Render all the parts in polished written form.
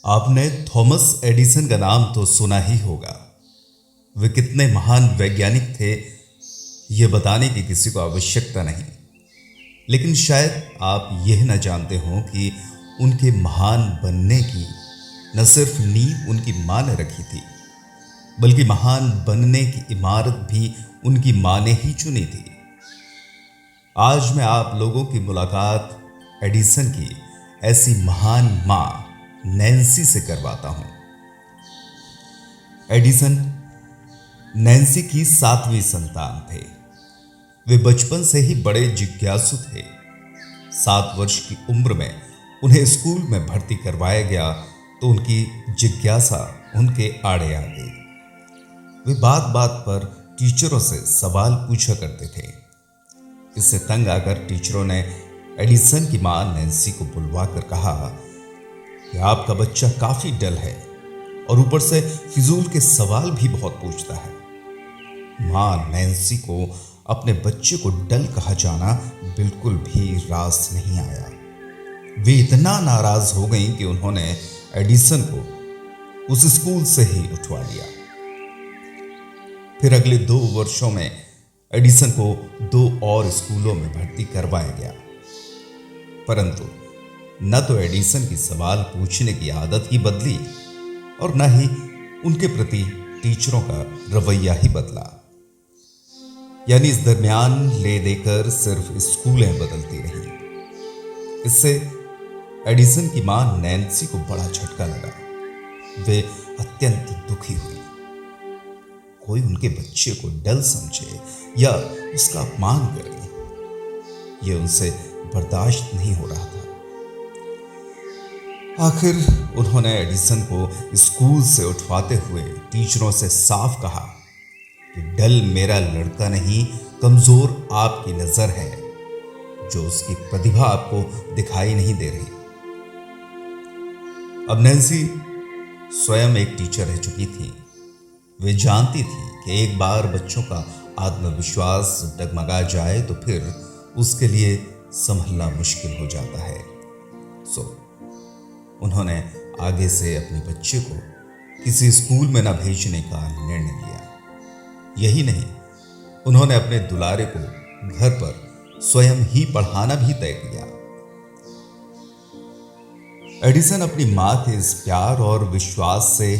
आपने Thomas Edison का नाम तो सुना ही होगा। वे कितने महान वैज्ञानिक थे यह बताने की किसी को आवश्यकता नहीं, लेकिन शायद आप यह न जानते हो कि उनके महान बनने की न सिर्फ नींव उनकी मां ने रखी थी, बल्कि महान बनने की इमारत भी उनकी मां ने ही चुनी थी। आज मैं आप लोगों की मुलाकात एडिसन की ऐसी महान मां नैन्सी से करवाता हूं। एडिसन नैन्सी की 7वीं संतान थे। वे बचपन से ही बड़े जिज्ञासु थे। 7 वर्ष की उम्र में उन्हें स्कूल में भर्ती करवाया गया तो उनकी जिज्ञासा उनके आड़े आ गई। वे बात बात पर टीचरों से सवाल पूछा करते थे। इससे तंग आकर टीचरों ने एडिसन की मां नैन्सी को बुलवाकर कहा कि आपका बच्चा काफी डल है और ऊपर से फिजूल के सवाल भी बहुत पूछता है। मां नैन्सी को अपने बच्चे को डल कहा जाना बिल्कुल भी रास नहीं आया। वे इतना नाराज हो गईं कि उन्होंने एडिसन को उस स्कूल से ही उठवा लिया। फिर अगले 2 वर्षों में एडिसन को 2 और स्कूलों में भर्ती करवाया गया, परंतु न तो एडिसन की सवाल पूछने की आदत ही बदली और न ही उनके प्रति टीचरों का रवैया ही बदला। यानी इस दरमियान ले देकर सिर्फ स्कूलें बदलती रही। इससे एडिसन की मां नैन्सी को बड़ा झटका लगा। वे अत्यंत दुखी हुई। कोई उनके बच्चे को डल समझे या उसका अपमान करे, यह उनसे बर्दाश्त नहीं हो रहा था। आखिर उन्होंने एडिसन को स्कूल से उठवाते हुए टीचरों से साफ कहा कि डल मेरा लड़का नहीं, कमजोर आपकी नजर है, जो उसकी प्रतिभा आपको दिखाई नहीं दे रही। अब नैन्सी स्वयं एक टीचर रह चुकी थी। वे जानती थी कि एक बार बच्चों का आत्मविश्वास डगमगा जाए तो फिर उसके लिए संभलना मुश्किल हो जाता है। उन्होंने आगे से अपने बच्चे को किसी स्कूल में न भेजने का निर्णय लिया। यही नहीं, उन्होंने अपने दुलारे को घर पर स्वयं ही पढ़ाना भी तय किया। एडिसन अपनी मां के इस प्यार और विश्वास से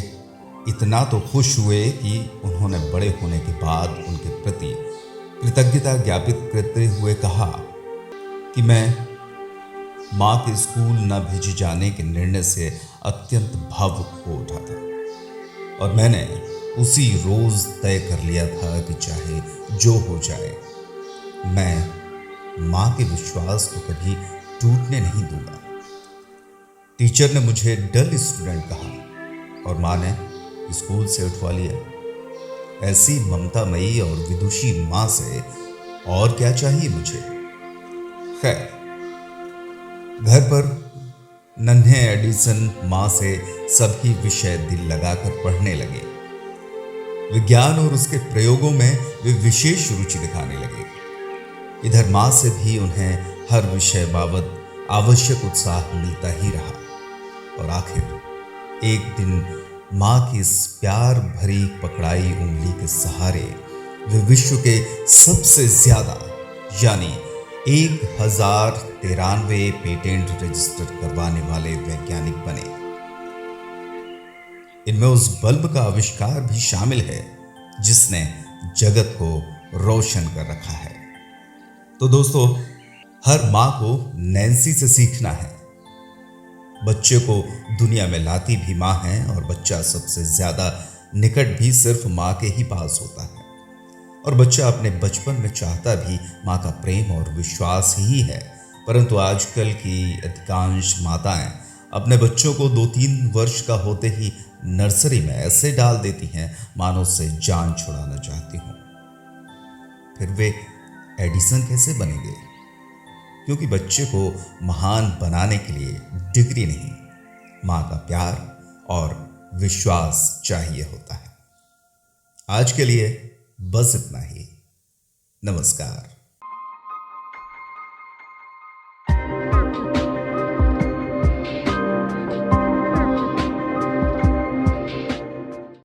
इतना तो खुश हुए कि उन्होंने बड़े होने के बाद उनके प्रति कृतज्ञता ज्ञापित करते हुए कहा कि मैं मां के स्कूल न भेजे जाने के निर्णय से अत्यंत भावुक हो उठा था और मैंने उसी रोज तय कर लिया था कि चाहे जो हो जाए, मैं मां के विश्वास को कभी टूटने नहीं दूंगा। टीचर ने मुझे डल स्टूडेंट कहा और मां ने स्कूल से उठवा लिया। ऐसी ममतामयी और विदुषी मां से और क्या चाहिए मुझे। खैर, घर पर नन्हे एडिसन मां से सभी विषय दिल लगाकर पढ़ने लगे। विज्ञान और उसके प्रयोगों में वे विशेष रुचि दिखाने लगे। इधर मां से भी उन्हें हर विषय बाबत आवश्यक उत्साह मिलता ही रहा और आखिर एक दिन मां की इस प्यार भरी पकड़ाई उंगली के सहारे वे विश्व के सबसे ज्यादा यानी 1093 पेटेंट रजिस्टर करवाने वाले वैज्ञानिक बने। इनमें उस बल्ब का आविष्कार भी शामिल है जिसने जगत को रोशन कर रखा है। तो दोस्तों, हर मां को नैन्सी से सीखना है। बच्चे को दुनिया में लाती भी मां है और बच्चा सबसे ज्यादा निकट भी सिर्फ मां के ही पास होता है और बच्चा अपने बचपन में चाहता भी मां का प्रेम और विश्वास ही है। परंतु आजकल की अधिकांश माताएं अपने बच्चों को 2-3 वर्ष का होते ही नर्सरी में ऐसे डाल देती हैं मानो उससे जान छुड़ाना चाहती हूं। फिर वे एडिसन कैसे बनेंगे? क्योंकि बच्चे को महान बनाने के लिए डिग्री नहीं, मां का प्यार और विश्वास चाहिए होता है। आज के लिए बस इतना ही। नमस्कार।